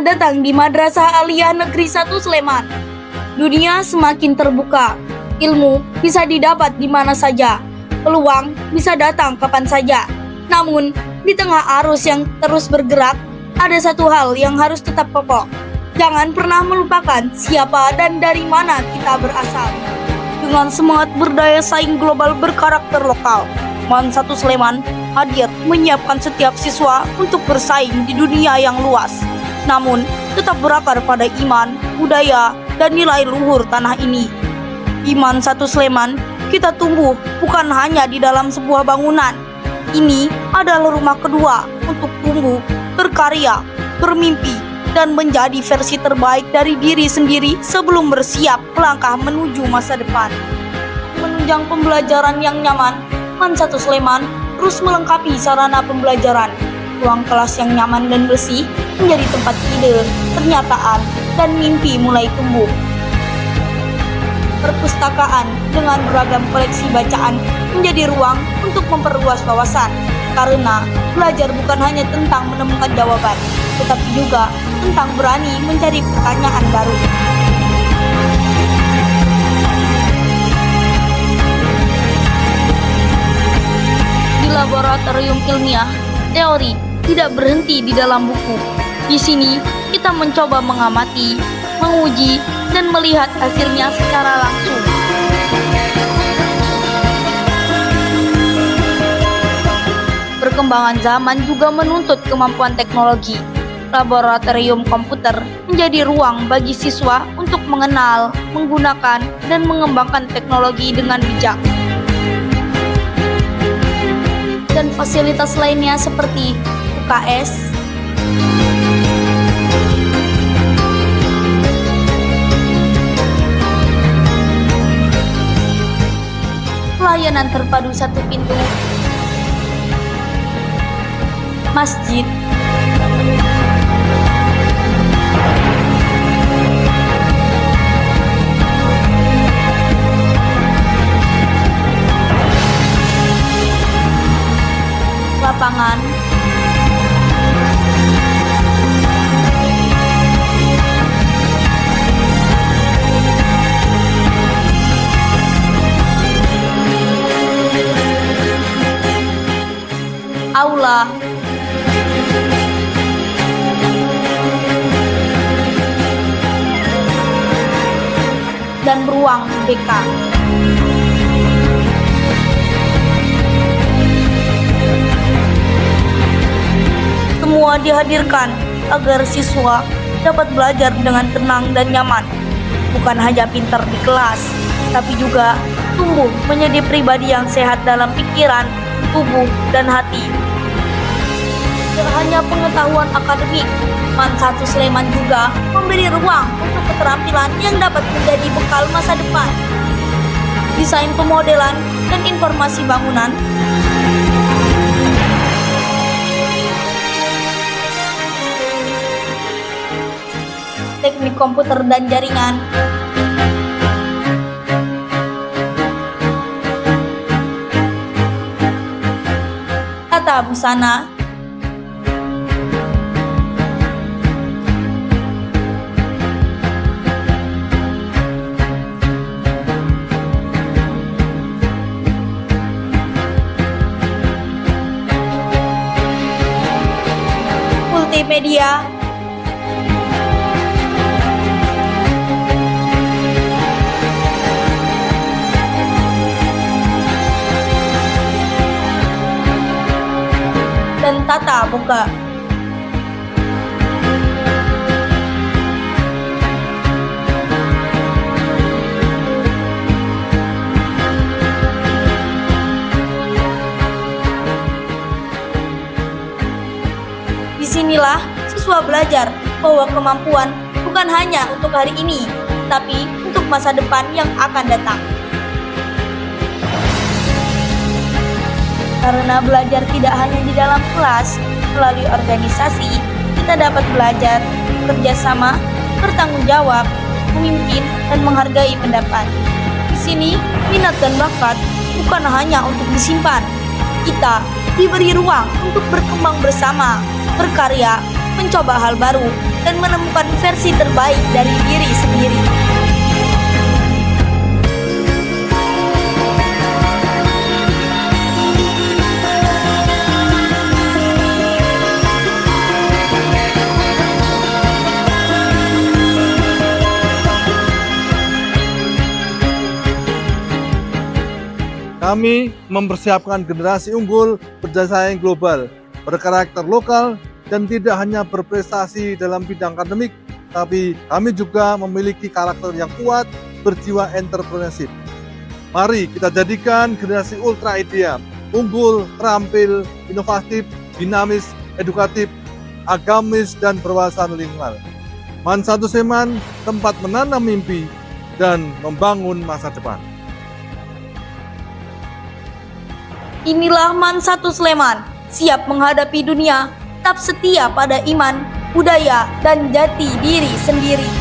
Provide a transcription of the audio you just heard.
Selamat datang di Madrasah Aliyah Negeri 1 Sleman. Dunia semakin terbuka. Ilmu bisa didapat di mana saja. Peluang bisa datang kapan saja. Namun, di tengah arus yang terus bergerak, ada satu hal yang harus tetap kokoh. Jangan pernah melupakan siapa dan dari mana kita berasal. Dengan semangat berdaya saing global berkarakter lokal, MAN 1 Sleman hadir menyiapkan setiap siswa untuk bersaing di dunia yang luas. Namun, tetap berakar pada iman, budaya, dan nilai luhur tanah ini. Di MAN 1 Sleman, kita tumbuh bukan hanya di dalam sebuah bangunan. Ini adalah rumah kedua untuk tumbuh, berkarya, bermimpi, dan menjadi versi terbaik dari diri sendiri sebelum bersiap melangkah menuju masa depan. Menunjang pembelajaran yang nyaman, MAN 1 Sleman terus melengkapi sarana pembelajaran. Ruang kelas yang nyaman dan bersih menjadi tempat ide, pernyataan, dan mimpi mulai tumbuh. Perpustakaan dengan beragam koleksi bacaan menjadi ruang untuk memperluas wawasan, karena belajar bukan hanya tentang menemukan jawaban, tetapi juga tentang berani mencari pertanyaan baru. Di laboratorium ilmiah, teori tidak berhenti di dalam buku. Di sini, kita mencoba mengamati, menguji, dan melihat hasilnya secara langsung. Perkembangan zaman juga menuntut kemampuan teknologi. Laboratorium komputer menjadi ruang bagi siswa untuk mengenal, menggunakan, dan mengembangkan teknologi dengan bijak. Dan fasilitas lainnya seperti UKS, pelayanan terpadu satu pintu, masjid, lapangan, aula, dan ruang BK. Semua dihadirkan agar siswa dapat belajar dengan tenang dan nyaman. Bukan hanya pintar di kelas, tapi juga tumbuh menjadi pribadi yang sehat dalam pikiran, tubuh, dan hati. Tidak hanya pengetahuan akademik, MAN 1 Sleman juga memberi ruang untuk keterampilan yang dapat menjadi bekal masa depan. Desain pemodelan dan informasi bangunan, teknik komputer dan jaringan, tata busana, multimedia, dan tata muka. Disinilah siswa belajar bahwa kemampuan bukan hanya untuk hari ini, tapi untuk masa depan yang akan datang. Karena belajar tidak hanya di dalam kelas, melalui organisasi, kita dapat belajar, bekerja sama, bertanggung jawab, memimpin, dan menghargai pendapat. Di sini, minat dan bakat bukan hanya untuk disimpan. Kita diberi ruang untuk berkembang bersama, berkarya, mencoba hal baru, dan menemukan versi terbaik dari diri sendiri. Kami mempersiapkan generasi unggul bersaing global, berkarakter lokal, dan tidak hanya berprestasi dalam bidang akademik, tapi kami juga memiliki karakter yang kuat, berjiwa entrepreneurship. Mari kita jadikan generasi Ultra Idea, unggul, terampil, inovatif, dinamis, edukatif, agamis, dan berwawasan lingkungan. MAN 1 Sleman, tempat menanam mimpi dan membangun masa depan. Inilah MAN 1 Sleman, siap menghadapi dunia, tetap setia pada iman, budaya, dan jati diri sendiri.